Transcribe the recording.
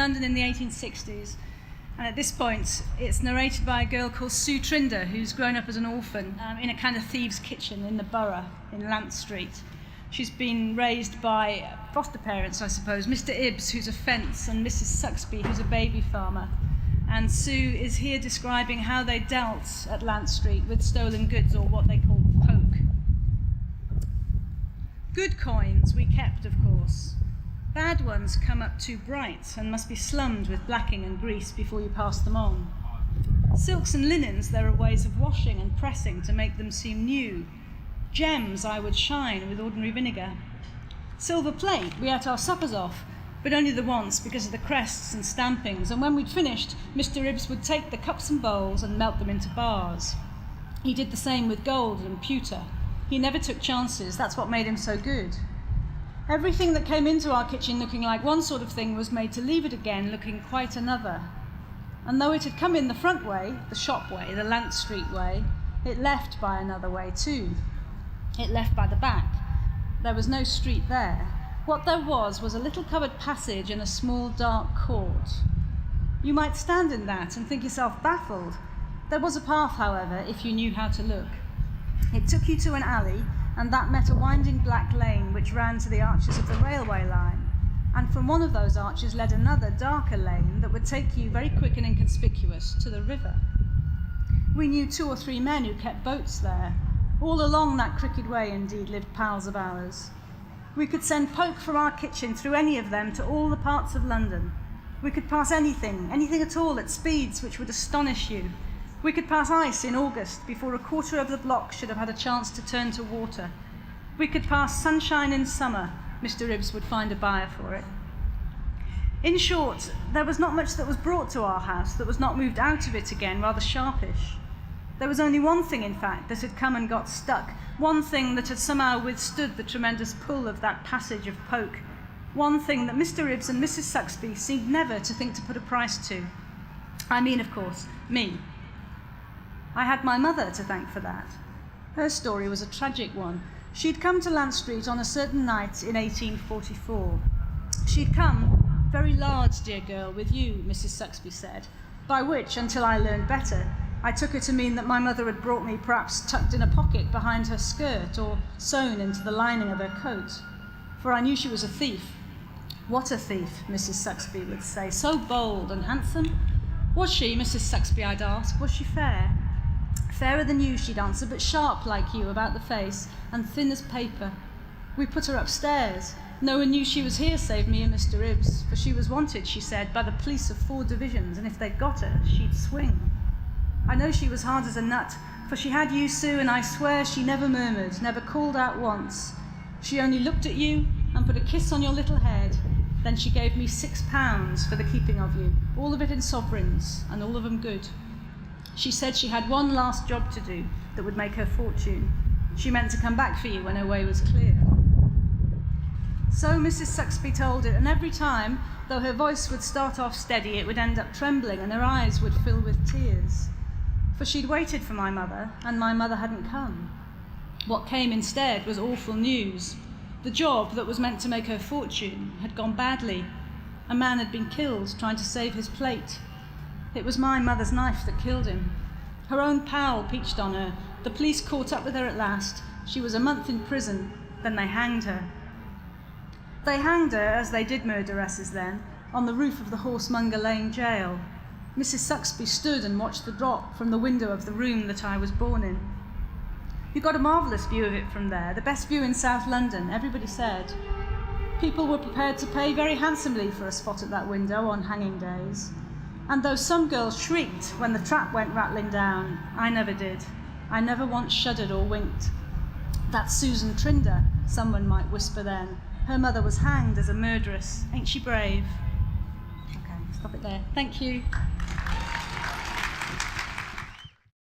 London in the 1860s, and at this point it's narrated by a girl called Sue Trinder, who's grown up as an orphan in a kind of thieves' kitchen in the borough in Lant Street. She's been raised by foster parents, I suppose, Mr. Ibbs, who's a fence, and Mrs. Suxby, who's a baby farmer. And Sue is here describing how they dealt at Lant Street with stolen goods, or what they call poke. Good coins we kept, of course. Bad ones come up too bright and must be slummed with blacking and grease before you pass them on. Silks and linens there are ways of washing and pressing to make them seem new. Gems I would shine with ordinary vinegar. Silver plate we ate our suppers off, but only the once because of the crests and stampings, and when we'd finished, Mr. Ibbs would take the cups and bowls and melt them into bars. He did the same with gold and pewter. He never took chances, that's what made him so good. Everything that came into our kitchen looking like one sort of thing was made to leave it again looking quite another. And though it had come in the front way, the shop way, the Lant Street way, it left by another way too. It left by the back. There was no street there. What there was a little covered passage in a small dark court. You might stand in that and think yourself baffled. There was a path, however, if you knew how to look. It took you to an alley, and that met a winding black lane which ran to the arches of the railway line. And from one of those arches led another, darker lane that would take you, very quick and inconspicuous, to the river. We knew 2 or 3 men who kept boats there. All along that crooked way, indeed, lived pals of ours. We could send poke from our kitchen through any of them to all the parts of London. We could pass anything at all, at speeds which would astonish you. We could pass ice in August before a quarter of the block should have had a chance to turn to water. We could pass sunshine in summer. Mr. Ibbs would find a buyer for it. In short, there was not much that was brought to our house that was not moved out of it again, rather sharpish. There was only one thing, in fact, that had come and got stuck, one thing that had somehow withstood the tremendous pull of that passage of poke, one thing that Mr. Ibbs and Mrs. Suxby seemed never to think to put a price to. I mean, of course, me. I had my mother to thank for that. Her story was a tragic one. She'd come to Lant Street on a certain night in 1844. She'd come, very large, dear girl, with you, Mrs. Suxby said, by which, until I learned better, I took it to mean that my mother had brought me perhaps tucked in a pocket behind her skirt or sewn into the lining of her coat, for I knew she was a thief. What a thief, Mrs. Suxby would say, so bold and handsome. Was she, Mrs. Suxby, I'd ask, was she fair? Fairer than you, she'd answer, but sharp like you about the face and thin as paper. We put her upstairs. No one knew she was here save me and Mr. Ibbs, for she was wanted, she said, by the police of 4 divisions, and if they'd got her, she'd swing. I know she was hard as a nut, for she had you, Sue, and I swear she never murmured, never called out once. She only looked at you and put a kiss on your little head. Then she gave me £6 for the keeping of you, all of it in sovereigns, and all of them good. She said she had one last job to do that would make her fortune. She meant to come back for you when her way was clear. So Mrs. Suxby told it, and every time, though her voice would start off steady, it would end up trembling, and her eyes would fill with tears. For she'd waited for my mother, and my mother hadn't come. What came instead was awful news. The job that was meant to make her fortune had gone badly. A man had been killed trying to save his plate. It was my mother's knife that killed him. Her own pal peached on her. The police caught up with her at last. She was a month in prison. Then they hanged her. They hanged her, as they did murderesses then, on the roof of the Horsemonger Lane jail. Mrs. Suxby stood and watched the drop from the window of the room that I was born in. You got a marvellous view of it from there, the best view in South London, everybody said. People were prepared to pay very handsomely for a spot at that window on hanging days. And though some girls shrieked when the trap went rattling down, I never did. I never once shuddered or winked. That's Susan Trinder, someone might whisper then. Her mother was hanged as a murderess. Ain't she brave? Okay, stop it there. Thank you.